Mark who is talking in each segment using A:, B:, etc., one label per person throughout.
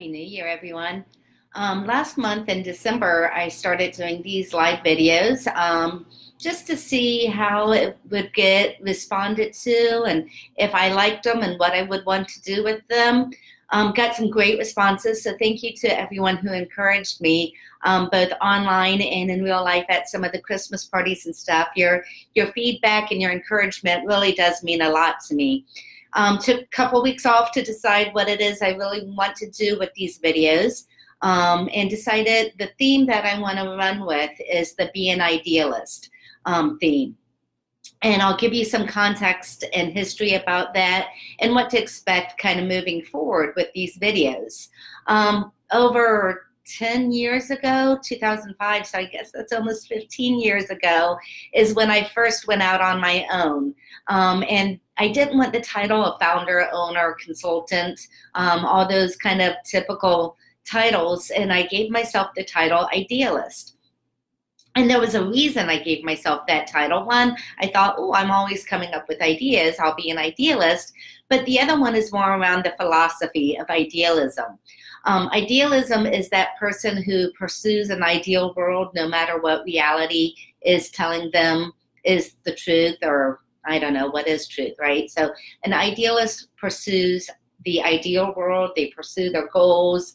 A: Happy New Year, everyone. Last month in December, I started doing these live videos just to see how it would get responded to and if I liked them and what I would want to do with them. Got some great responses, so thank you to everyone who encouraged me, both online and in real life at some of the Christmas parties and stuff. Your feedback and your encouragement really does mean a lot to me. Took a couple weeks off to decide what it is I really want to do with these videos, and decided the theme that I want to run with is the Be an Idealist theme. And I'll give you some context and history about that and what to expect kind of moving forward with these videos. Over 10 years ago, 2005, so I guess that's almost 15 years ago, is when I first went out on my own. And I didn't want the title of founder, owner, consultant, all those kind of typical titles, and I gave myself the title Idealist. And there was a reason I gave myself that title. One, I thought, oh, I'm always coming up with ideas, I'll be an idealist. But the other one is more around the philosophy of idealism. Idealism is that person who pursues an ideal world no matter what reality is telling them is the truth, or I don't know what is truth, right? So an idealist pursues the ideal world, they pursue their goals,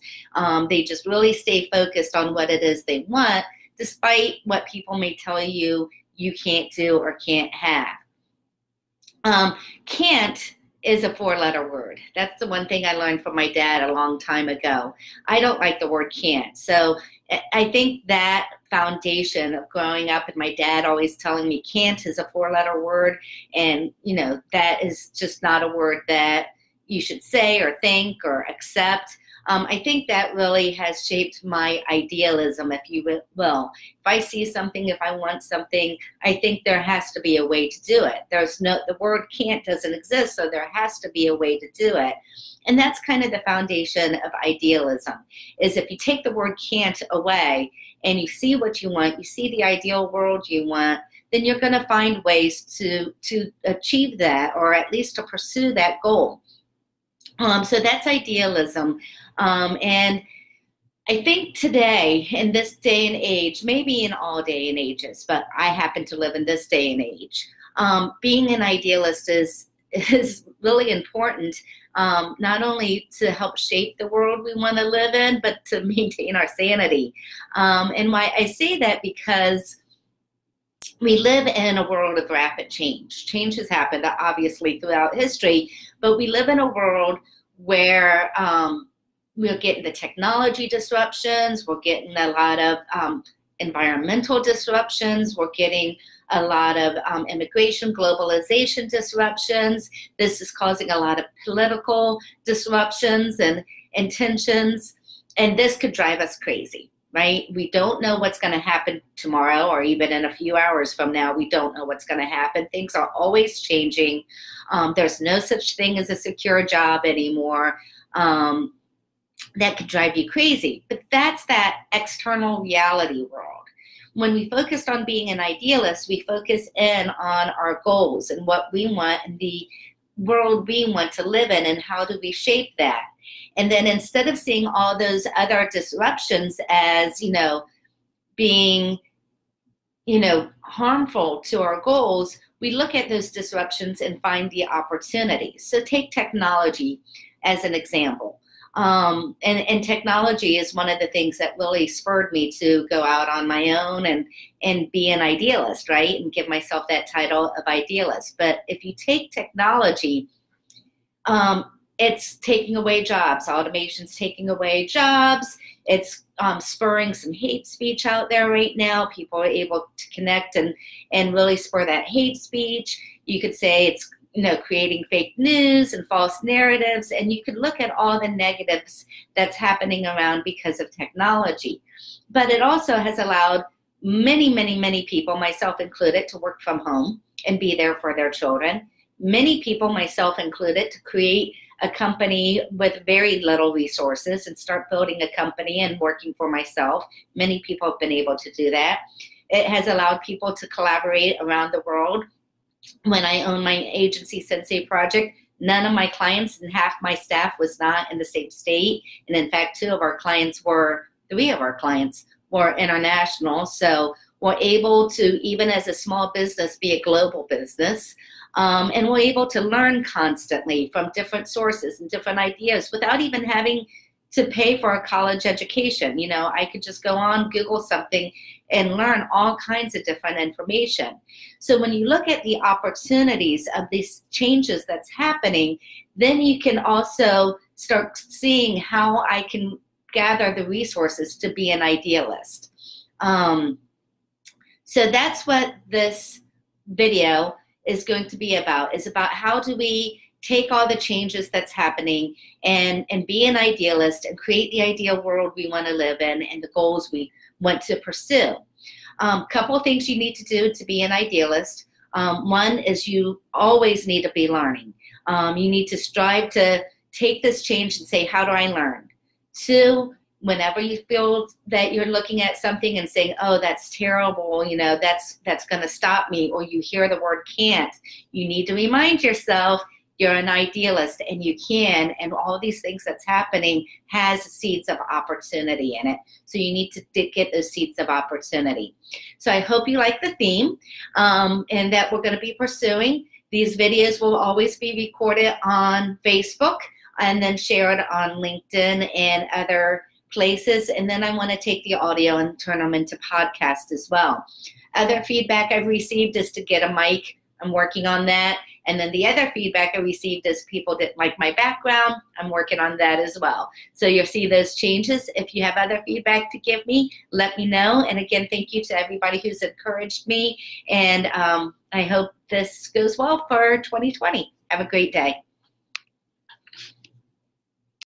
A: they just really stay focused on what it is they want, despite what people may tell you you can't do or can't have. Cant is a four-letter word. That's the one thing I learned from my dad a long time ago. I don't like the word can't. So I think that foundation of growing up and my dad always telling me can't is a four-letter word, and you know that is just not a word that you should say or think or accept. I think that really has shaped my idealism, if you will. If I see something, if I want something, I think there has to be a way to do it. The word can't doesn't exist, so there has to be a way to do it. And that's kind of the foundation of idealism, is if you take the word can't away and you see what you want, you see the ideal world you want, then you're going to find ways to achieve that, or at least to pursue that goal. So that's idealism. And I think today, in this day and age, maybe in all day and ages, but I happen to live in this day and age, being an idealist is really important, not only to help shape the world we want to live in, but to maintain our sanity. And why I say that, because we live in a world of rapid change. Change has happened, obviously, throughout history, but we live in a world where we're getting the technology disruptions, we're getting a lot of environmental disruptions, we're getting a lot of immigration, globalization disruptions. This is causing a lot of political disruptions and tensions, and this could drive us crazy. Right? We don't know what's going to happen tomorrow, or even in a few hours from now. We don't know what's going to happen. Things are always changing. There's no such thing as a secure job anymore. That could drive you crazy. But that's that external reality world. When we focused on being an idealist, we focus in on our goals and what we want and the world we want to live in, and how do we shape that. And then instead of seeing all those other disruptions as, being, harmful to our goals, we look at those disruptions and find the opportunities. So take technology as an example. And technology is one of the things that really spurred me to go out on my own and be an idealist, right? And give myself that title of idealist. But if you take technology, it's taking away jobs. Automation's taking away jobs. It's spurring some hate speech out there right now. People are able to connect and really spur that hate speech. You could say it's creating fake news and false narratives, and you could look at all the negatives that's happening around because of technology. But it also has allowed many, many, many people, myself included, to work from home and be there for their children. Many people, myself included, to create a company with very little resources and start building a company and working for myself. Many people have been able to do that. It has allowed people to collaborate around the world. When I own my agency, Sensei Project, None of my clients and half my staff was not in the same state. And in fact, three of our clients were international. So we're able to, even as a small business, be a global business. And we're able to learn constantly from different sources and different ideas without even having to pay for a college education. You know, I could just go on, Google something, and learn all kinds of different information. So when you look at the opportunities of these changes that's happening, then you can also start seeing how I can gather the resources to be an idealist. So that's what this video is going to be about, is about how do we take all the changes that's happening and be an idealist and create the ideal world we want to live in and the goals we want to pursue. Couple of things you need to do to be an idealist. One is you always need to be learning. You need to strive to take this change and say, how do I learn? Two, whenever you feel that you're looking at something and saying, oh, that's terrible, you know, that's going to stop me, or you hear the word can't, you need to remind yourself you're an idealist and you can, and all of these things that's happening has seeds of opportunity in it. So you need to get those seeds of opportunity. So I hope you like the theme and that we're going to be pursuing. These videos will always be recorded on Facebook and then shared on LinkedIn and other places. And then I want to take the audio and turn them into podcasts as well. Other feedback I've received is to get a mic. I'm working on that. And then the other feedback I received is people that like my background. I'm working on that as well. So you'll see those changes. If you have other feedback to give me, let me know. And again, thank you to everybody who's encouraged me. And I hope this goes well for 2020. Have a great day.